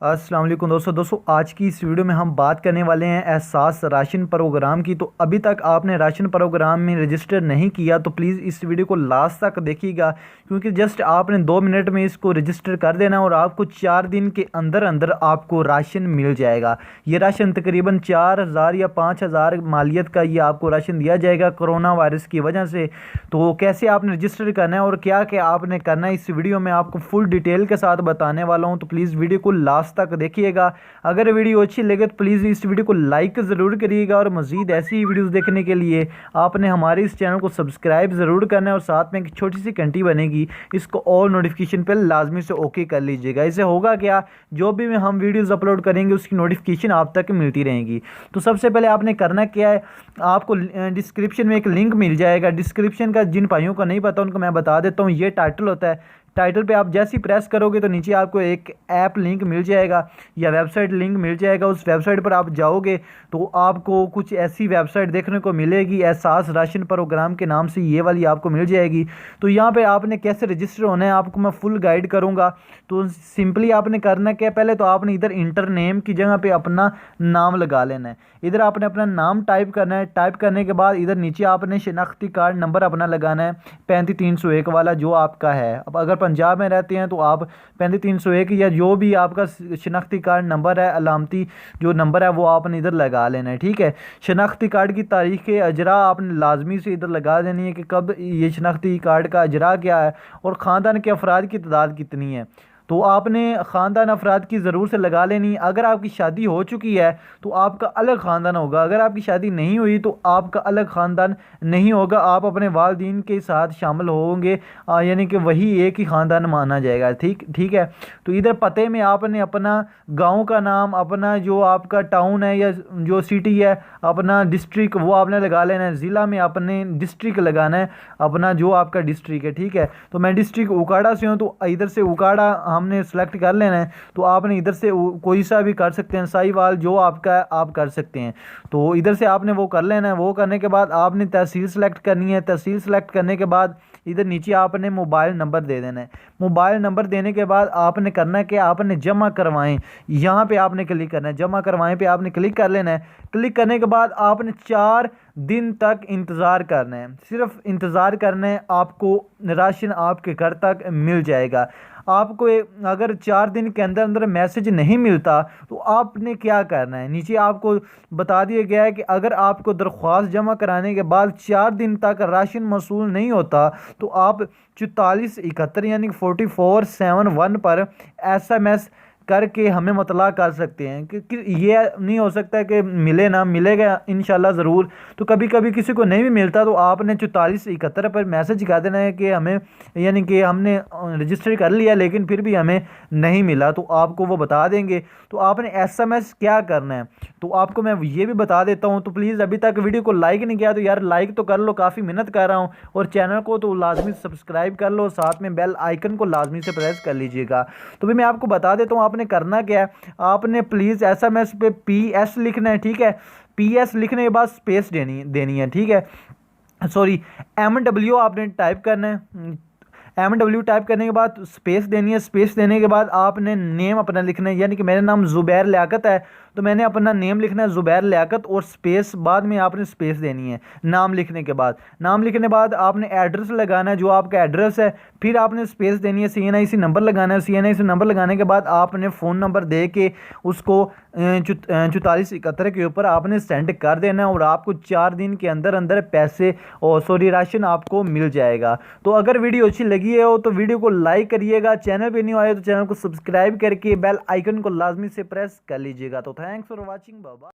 अस्सलाम वालेकुम दोस्तों आज की इस वीडियो में हम बात करने वाले हैं एहसास राशन प्रोग्राम की। तो अभी तक आपने राशन प्रोग्राम में रजिस्टर नहीं किया तो प्लीज़ इस वीडियो को लास्ट तक देखिएगा, क्योंकि जस्ट आपने 2 मिनट में इसको रजिस्टर कर देना और आपको 4 दिन के अंदर अंदर आपको राशन मिल जाएगा। ये राशन तकरीबन 4000 या 5000 मालियत का ये आपको राशन दिया जाएगा कोरोना वायरस की वजह से। तो कैसे आपने रजिस्टर करना है और क्या क्या आपने करना है इस वीडियो में आपको फुल डिटेल के साथ बताने वाला हूँ। तो प्लीज़ वीडियो को लास्ट तक देखिएगा। अगर वीडियो अच्छी लगे तो प्लीज़ इस वीडियो को लाइक ज़रूर करिएगा और मज़ीद ऐसी ही वीडियोस देखने के लिए आपने हमारे इस चैनल को सब्सक्राइब ज़रूर करना है और साथ में एक छोटी सी घंटी बनेगी, इसको ऑल नोटिफिकेशन पर लाजमी से ओके कर लीजिएगा। इससे होगा क्या, जो भी हम वीडियोज़ अपलोड करेंगे उसकी नोटिफिकेशन आप तक मिलती रहेंगी। तो सबसे पहले आपने करना क्या है, आपको डिस्क्रिप्शन में एक लिंक मिल जाएगा। डिस्क्रिप्शन का जिन भाइयों को नहीं पता उनको मैं बता देता हूँ। ये टाइटल होता है, टाइटल पे आप जैसे ही प्रेस करोगे तो नीचे आपको एक ऐप लिंक मिल जाएगा या वेबसाइट लिंक मिल जाएगा। उस वेबसाइट पर आप जाओगे तो आपको कुछ ऐसी वेबसाइट देखने को मिलेगी, एहसास राशन प्रोग्राम के नाम से ये वाली आपको मिल जाएगी। तो यहाँ पे आपने कैसे रजिस्टर होना है आपको मैं फुल गाइड करूँगा। तो सिंपली आपने करना क्या, पहले तो आपने इधर इंटर नेम की जगह पे अपना नाम लगा लेना है। इधर आपने अपना नाम टाइप करना है। टाइप करने के बाद इधर नीचे आपने शनाख्ती कार्ड नंबर अपना लगाना है 35301 वाला जो आपका है। अब अगर पंजाब में रहते हैं तो आप 35301 या जो भी आपका शनाख्ती कार्ड नंबर है, अलामती जो नंबर है वो आपने इधर लगा लेना है। ठीक है, शनाख्ती कार्ड की तारीख़ अजरा आपने लाजमी से इधर लगा देनी है कि कब ये शनाख्ती कार्ड का अजरा क्या है और ख़ानदान के अफराद की तादाद कितनी है। तो आपने ख़ानदान अफराद की ज़रूर से लगा लेनी। अगर आपकी शादी हो चुकी है तो आपका अलग ख़ानदान होगा, अगर आपकी शादी नहीं हुई तो आपका अलग ख़ानदान नहीं होगा। आप अपने वालिदैन के साथ शामिल होंगे, यानी कि वही एक ही ख़ानदान माना जाएगा। ठीक है। तो इधर पते में आपने अपना गांव का नाम, अपना जो आपका टाउन है या जो सिटी है, अपना डिस्ट्रिक्ट वो आपने लगा लेना है। ज़िला में आपने डिस्ट्रिक्ट लगाना है, अपना जो आपका डिस्ट्रिक्ट है। ठीक है, तो मैं डिस्ट्रिक्ट उकाड़ा से हूँ तो इधर से उकाड़ा हमने सेलेक्ट कर लेना है। तो आपने इधर से कोई सा भी कर सकते हैं, साहिवाल जो आपका आप कर सकते हैं। तो इधर से आपने वो कर लेना है। वो करने के बाद आपने तहसील सेलेक्ट करनी है। तहसील सेलेक्ट करने के बाद इधर नीचे आपने मोबाइल नंबर दे देना है। मोबाइल नंबर देने के बाद आपने करना है कि आपने जमा करवाएं, यहाँ पे आपने क्लिक करना है। जमा करवाएं पे आपने क्लिक कर लेना है। क्लिक करने के बाद आपने 4 दिन तक इंतज़ार करना है, सिर्फ इंतज़ार करना है। आपको राशन आपके घर तक मिल जाएगा। आपको अगर 4 दिन के अंदर अंदर मैसेज नहीं मिलता तो आपने क्या करना है, नीचे आपको बता दिया गया है कि अगर आपको दरख्वास्त जमा कराने के बाद 4 दिन तक राशन मौसूल नहीं होता तो आप 4471 यानी 4471 पर SMS करके हमें मतला कर सकते हैं कि ये नहीं हो सकता कि मिले ना, मिलेगा इंशाल्लाह ज़रूर। तो कभी कभी किसी को नहीं भी मिलता तो आपने 4471 पर मैसेज कर देना है कि हमें, यानी कि हमने रजिस्टर कर लिया लेकिन फिर भी हमें नहीं मिला, तो आपको वो बता देंगे। तो आपने SMS क्या करना है तो आपको मैं ये भी बता देता हूँ। तो प्लीज़ अभी तक वीडियो को लाइक नहीं किया तो यार लाइक तो कर लो, काफ़ी मेहनत कर रहा हूँ, और चैनल को तो लाजमी सब्सक्राइब कर लो, साथ में बेल आइकन को लाजमी से प्रेस कर लीजिएगा। तो भी मैं आपको बता देता हूँ आपने करना क्या है। आपने प्लीज़ SMS पे PS लिखना है। ठीक है, PS लिखने के बाद स्पेस देनी है। ठीक है, सॉरी MW आपने टाइप करना है। MW टाइप करने के बाद स्पेस देनी है। स्पेस देने के बाद आपने नेम अपना लिखना है, यानी कि मेरा नाम ज़ुबैर लियाकत है तो मैंने अपना नेम लिखना है ज़ुबैर लियाकत, और स्पेस बाद में आपने स्पेस देनी है नाम लिखने के बाद। नाम लिखने के बाद आपने एड्रेस लगाना है, जो आपका एड्रेस है, फिर आपने स्पेस देनी है। CNIC नंबर लगाना है। CNIC नंबर लगाने के बाद आपने फ़ोन नंबर दे के उसको 4471 के ऊपर आपने सेंड कर देना है और आपको 4 दिन के अंदर अंदर पैसे और राशन आपको मिल जाएगा। तो अगर वीडियो अच्छी लगी हो तो वीडियो को लाइक करिएगा, चैनल पे नहीं आए तो चैनल को सब्सक्राइब करके बेल आइकन को लाजमी से प्रेस कर लीजिएगा। तो thanks for watching, bye bye.